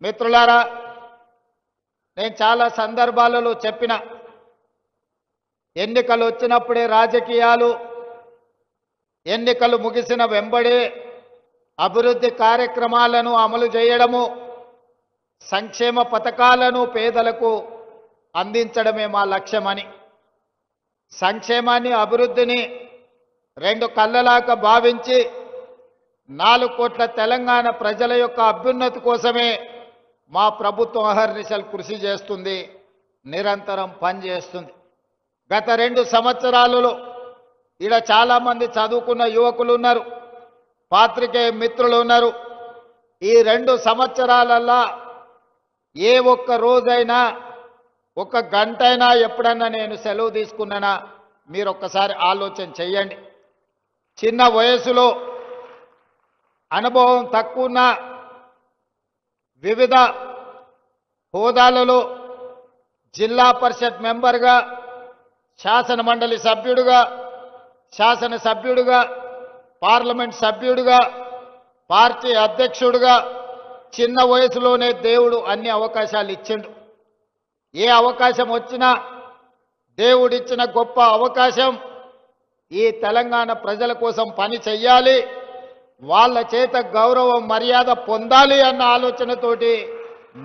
మిత్రులారా, నేను చాలా సందర్భాలలో చెప్పిన ఎన్నికలు వచ్చినప్పుడే రాజకీయాలు, ఎన్నికలు ముగిసిన వెంబడే అభివృద్ధి కార్యక్రమాలను అమలు చేయడము, సంక్షేమ పథకాలను పేదలకు అందించడమే మా లక్ష్యమని. సంక్షేమాన్ని, అభివృద్ధిని రెండు కళ్ళలాగా భావించి 4 కోట్ల తెలంగాణ ప్రజల యొక్క అభ్యున్నతి కోసమే మా ప్రభుత్వం అహర్నిశలు కృషి చేస్తుంది, నిరంతరం పనిచేస్తుంది. గత 2 సంవత్సరాలలో ఈడ చాలామంది చదువుకున్న యువకులు ఉన్నారు, పాత్రికేయ మిత్రులు ఉన్నారు. ఈ 2 సంవత్సరాలల్లా ఏ ఒక్క రోజైనా, ఒక గంటైనా ఎప్పుడన్నా నేను సెలవు తీసుకున్నానా మీరు ఒక్కసారి ఆలోచన చెయ్యండి. చిన్న వయసులో అనుభవం తక్కువ వివిధ హోదాలలో జిల్లా పరిషత్ మెంబర్గా, శాసన మండలి సభ్యుడిగా, శాసనసభ్యుడిగా, పార్లమెంట్ సభ్యుడిగా, పార్టీ అధ్యక్షుడిగా చిన్న వయసులోనే దేవుడు అన్ని అవకాశాలు ఇచ్చిండు. ఏ అవకాశం వచ్చినా దేవుడిచ్చిన గొప్ప అవకాశం ఈ తెలంగాణ ప్రజల కోసం పని చెయ్యాలి, వాళ్ళ చేత గౌరవం మర్యాద పొందాలి అన్న ఆలోచనతోటి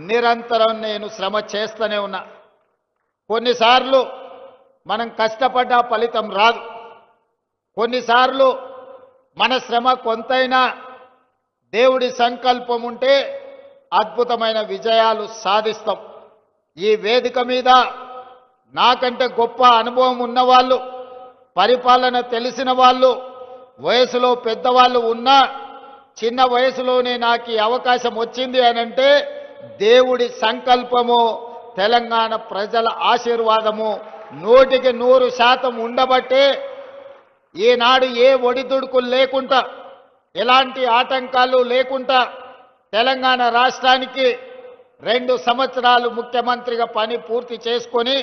నిరంతరం నేను శ్రమ చేస్తూనే ఉన్నా. కొన్నిసార్లు మనం కష్టపడ్డా ఫలితం రాదు, కొన్నిసార్లు మన శ్రమ కొంతైనా దేవుడి సంకల్పం ఉంటే అద్భుతమైన విజయాలు సాధిస్తాం. ఈ వేదిక మీద నాకంటే గొప్ప అనుభవం ఉన్నవాళ్ళు, పరిపాలన తెలిసిన వాళ్ళు, వయసులో పెద్దవాళ్ళు ఉన్నా చిన్న వయసులోనే నాకు ఈ అవకాశం వచ్చింది అనంటే దేవుడి సంకల్పము, తెలంగాణ ప్రజల ఆశీర్వాదము 100% ఉండబట్టే ఈనాడు ఏ ఒడిదుడుకులు లేకుండా, ఎలాంటి ఆటంకాలు లేకుండా తెలంగాణ రాష్ట్రానికి 2 సంవత్సరాలు ముఖ్యమంత్రిగా పని పూర్తి చేసుకొని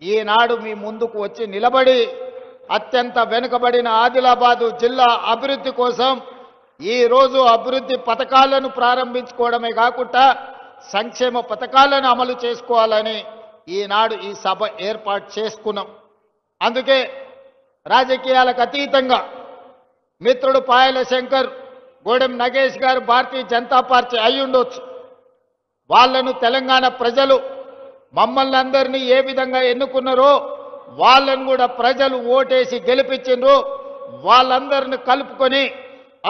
ఈనాడు మీ ముందుకు వచ్చి నిలబడి అత్యంత వెనుకబడిన ఆదిలాబాదు జిల్లా అభివృద్ధి కోసం ఈరోజు అభివృద్ధి పథకాలను ప్రారంభించుకోవడమే కాకుండా సంక్షేమ పథకాలను అమలు చేసుకోవాలని ఈనాడు ఈ సభ ఏర్పాటు చేసుకున్నాం. అందుకే రాజకీయాలకు అతీతంగా మిత్రుడు పాయల శంకర్, గోడెం నగేష్ గారు భారతీయ జనతా పార్టీ అయి ఉండొచ్చు. వాళ్ళను తెలంగాణ ప్రజలు మమ్మల్ని అందరినీ ఏ విధంగా ఎన్నుకున్నారో వాళ్ళను కూడా ప్రజలు ఓటేసి గెలిపించిండ్రు. వాళ్ళందరిని కలుపుకొని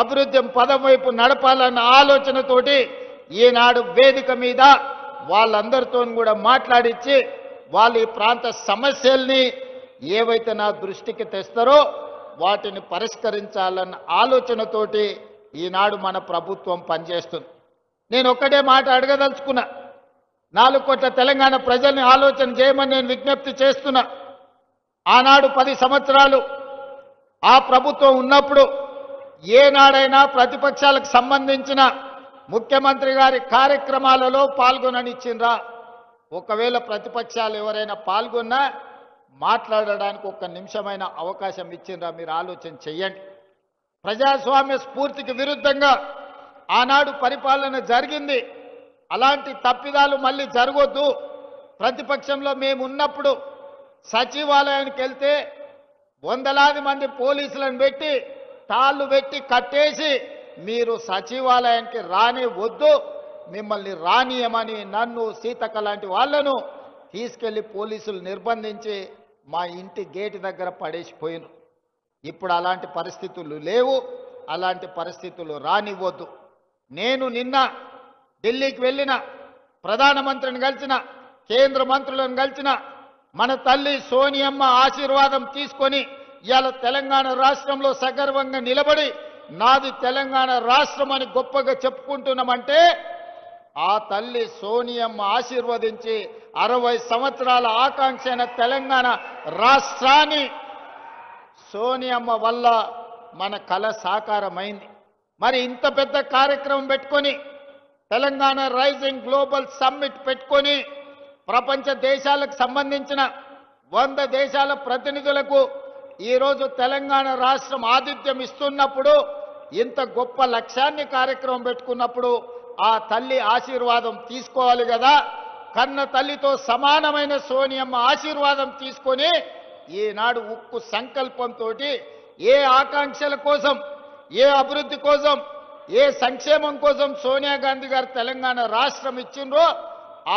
అభివృద్ధి పదం వైపు నడపాలన్న ఆలోచనతోటి ఈనాడు వేదిక మీద వాళ్ళందరితో కూడా మాట్లాడించి వాళ్ళ ఈ ప్రాంత సమస్యల్ని ఏవైతే నా దృష్టికి తెస్తారో వాటిని పరిష్కరించాలన్న ఆలోచనతోటి ఈనాడు మన ప్రభుత్వం పనిచేస్తుంది. నేను ఒక్కటే మాట అడగదలుచుకున్నా, 4 కోట్ల తెలంగాణ ప్రజల్ని ఆలోచన చేయమని నేను విజ్ఞప్తి చేస్తున్నా. ఆనాడు 10 సంవత్సరాలు ఆ ప్రభుత్వం ఉన్నప్పుడు ఏనాడైనా ప్రతిపక్షాలకు సంబంధించిన ముఖ్యమంత్రి గారి కార్యక్రమాలలో పాల్గొననిచ్చిండ్రా? ఒకవేళ ప్రతిపక్షాలు ఎవరైనా పాల్గొన్నా మాట్లాడడానికి 1 నిమిషమైన అవకాశం ఇచ్చిండ్రా? మీరు ఆలోచన చెయ్యండి. ప్రజాస్వామ్య స్ఫూర్తికి విరుద్ధంగా ఆనాడు పరిపాలన జరిగింది. అలాంటి తప్పిదాలు మళ్ళీ జరగొద్దు. ప్రతిపక్షంలో మేము ఉన్నప్పుడు సచివాలయానికి వెళ్తే వందలాది మంది పోలీసులను పెట్టి తాళ్ళు పెట్టి కట్టేసి మీరు సచివాలయానికి రానే వద్దు, మిమ్మల్ని రానియమని నన్ను, సీతక్క లాంటి వాళ్ళను తీసుకెళ్లి పోలీసులు నిర్బంధించి మా ఇంటి గేటు దగ్గర పడేసిపోయినారు. ఇప్పుడు అలాంటి పరిస్థితులు లేవు, అలాంటి పరిస్థితులు రానివ్వద్దు. నేను నిన్న ఢిల్లీకి వెళ్ళిన, ప్రధానమంత్రిని కలిసిన, కేంద్ర మంత్రులను కలిసిన, మన తల్లి సోనియమ్మ ఆశీర్వాదం తీసుకొని ఇవాళ తెలంగాణ రాష్ట్రంలో సగర్వంగా నిలబడి నాది తెలంగాణ రాష్ట్రం అని గొప్పగా చెప్పుకుంటున్నామంటే ఆ తల్లి సోనియమ్మ ఆశీర్వదించి 60 సంవత్సరాల ఆకాంక్ష అయిన తెలంగాణ రాష్ట్రాన్ని సోనియమ్మ వల్ల మన కల సాకారమైంది. మరి ఇంత పెద్ద కార్యక్రమం పెట్టుకొని తెలంగాణ రైజింగ్ గ్లోబల్ సమ్మిట్ పెట్టుకొని ప్రపంచ దేశాలకు సంబంధించిన 100 దేశాల ప్రతినిధులకు ఈరోజు తెలంగాణ రాష్ట్రం ఆతిథ్యం ఇస్తున్నప్పుడు, ఇంత గొప్ప లక్ష్యాన్ని కార్యక్రమం పెట్టుకున్నప్పుడు ఆ తల్లి ఆశీర్వాదం తీసుకోవాలి కదా. కన్న తల్లితో సమానమైన సోనియమ్మ ఆశీర్వాదం తీసుకొని ఈనాడు ఉక్కు సంకల్పంతో ఏ ఆకాంక్షల కోసం, ఏ అభివృద్ధి కోసం, ఏ సంక్షేమం కోసం సోనియా గాంధీ గారు తెలంగాణ రాష్ట్రం ఇచ్చిండ్రో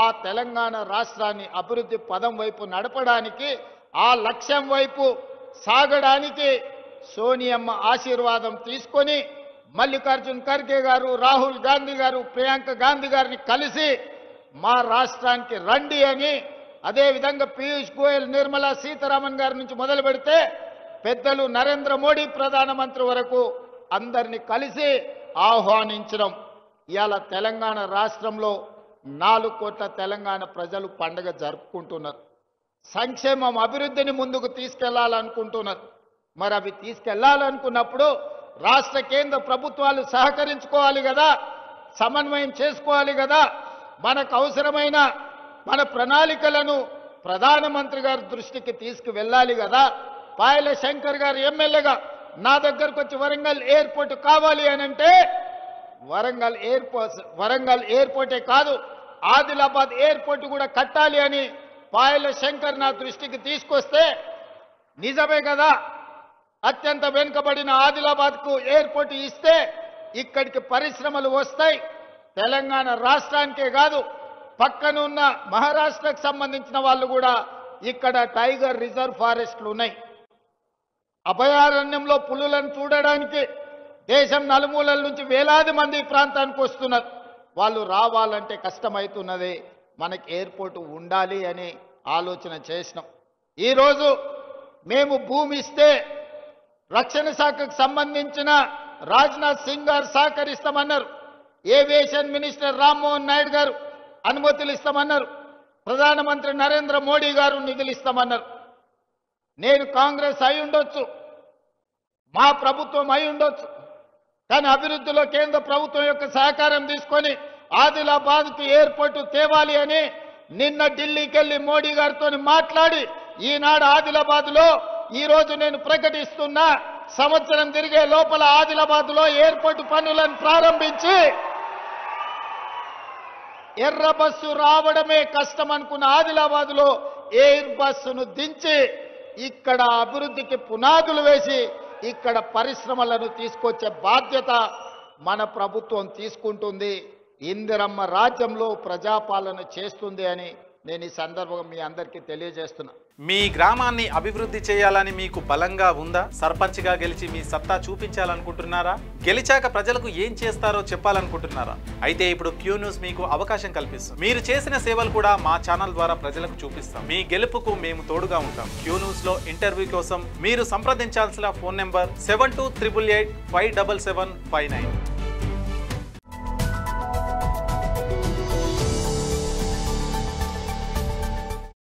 ఆ తెలంగాణ రాష్ట్రాన్ని అభివృద్ధి పదం వైపు నడపడానికి, ఆ లక్ష్యం వైపు సాగడానికి సోనియమ్మ ఆశీర్వాదం తీసుకొని మల్లికార్జున్ ఖర్గే గారు, రాహుల్ గాంధీ గారు, ప్రియాంక గాంధీ గారిని కలిసి మా రాష్ట్రానికి రండి అని, అదేవిధంగా పీయూష్ గోయల్, నిర్మలా సీతారామన్ గారి నుంచి మొదలు పెడితే పెద్దలు నరేంద్ర మోడీ ప్రధానమంత్రి వరకు అందరినీ కలిసి ఆహ్వానించడం. ఇవాళ తెలంగాణ రాష్ట్రంలో 4 కోట్ల తెలంగాణ ప్రజలు పండుగ జరుపుకుంటున్నారు. సంక్షేమం, అభివృద్ధిని ముందుకు తీసుకెళ్లాలనుకుంటున్నారు. మరి అవి తీసుకెళ్లాలనుకున్నప్పుడు రాష్ట్ర కేంద్ర ప్రభుత్వాలు సహకరించుకోవాలి కదా, సమన్వయం చేసుకోవాలి కదా. మనకు అవసరమైన మన ప్రణాళికలను ప్రధానమంత్రి గారి దృష్టికి తీసుకువెళ్ళాలి కదా. పాయల శంకర్ గారు ఎమ్మెల్యేగా నా దగ్గరకు వచ్చి వరంగల్ ఎయిర్పోర్ట్ కావాలి అని అంటే వరంగల్ ఎయిర్పోర్టే కాదు ఆదిలాబాద్ ఎయిర్పోర్ట్ కూడా కట్టాలి అని పాయల శంకర్ నా దృష్టికి తీసుకొస్తే నిజమే కదా. అత్యంత వెనుకబడిన ఆదిలాబాద్కు ఎయిర్పోర్ట్ ఇస్తే ఇక్కడికి పరిశ్రమలు వస్తాయి. తెలంగాణ రాష్ట్రానికే కాదు పక్కనున్న మహారాష్ట్రకు సంబంధించిన వాళ్ళు కూడా ఇక్కడ టైగర్ రిజర్వ్ ఫారెస్ట్లు ఉన్నాయి. అభయారణ్యంలో పులులను చూడడానికి దేశం నలుమూలల నుంచి వేలాది మంది ఈ ప్రాంతానికి వస్తున్నారు. వాళ్ళు రావాలంటే కష్టమవుతున్నది. మనకి ఎయిర్పోర్ట్ ఉండాలి అని ఆలోచన చేసినాం. ఈరోజు మేము భూమి ఇస్తే రక్షణ శాఖకు సంబంధించిన రాజ్నాథ్ సింగ్ గారు సహకరిస్తామన్నారు. ఏవియేషన్ మినిస్టర్ రామ్మోహన్ నాయుడు గారు అనుమతులు ఇస్తామన్నారు. ప్రధానమంత్రి నరేంద్ర మోడీ గారు నిధులు ఇస్తామన్నారు. నేను కాంగ్రెస్ అయి ఉండొచ్చు, మా ప్రభుత్వం అయి ఉండొచ్చు, కానీ అభివృద్ధిలో కేంద్ర ప్రభుత్వం యొక్క సహకారం తీసుకొని ఆదిలాబాద్కు ఎయిర్పోర్టు తేవాలి అని నిన్న ఢిల్లీకి వెళ్లి మోడీ గారితో మాట్లాడి ఈనాడు ఆదిలాబాద్లో ఈరోజు నేను ప్రకటిస్తున్నా, సంవత్సరం తిరిగే లోపల ఆదిలాబాద్లో ఎయిర్పోర్టు పనులను ప్రారంభించి ఎర్ర బస్సు రావడమే కష్టం అనుకున్న ఆదిలాబాద్లో ఎయిర్ బస్సును దించి ఇక్కడ అభివృద్ధికి పునాదులు వేసి ఇక్కడ పరిశ్రమలను తీసుకొచ్చే బాధ్యత మన ప్రభుత్వం తీసుకుంటుంది. ఇందిరమ్మ రాజ్యంలో ప్రజాపాలన చేస్తుంది అని నేను ఈ సందర్భంగా మీ అందరికీ తెలియజేస్తున్నా. మీ గ్రామాన్ని అభివృద్ధి చేయాలని మీకు బలంగా ఉందా? సర్పంచ్గా గెలిచి మీ సత్తా చూపించాలనుకుంటున్నారా? గెలిచాక ప్రజలకు ఏం చేస్తారో చెప్పాలనుకుంటున్నారా? అయితే ఇప్పుడు క్యూ న్యూస్ మీకు అవకాశం కల్పిస్తుంది. మీరు చేసిన సేవలు కూడా మా ఛానల్ ద్వారా ప్రజలకు చూపిస్తాం. మీ గెలుపుకు మేము తోడుగా ఉంటాం. క్యూ న్యూస్ లో ఇంటర్వ్యూ కోసం మీరు సంప్రదించాల్సిన ఫోన్ నెంబర్ 7288857759.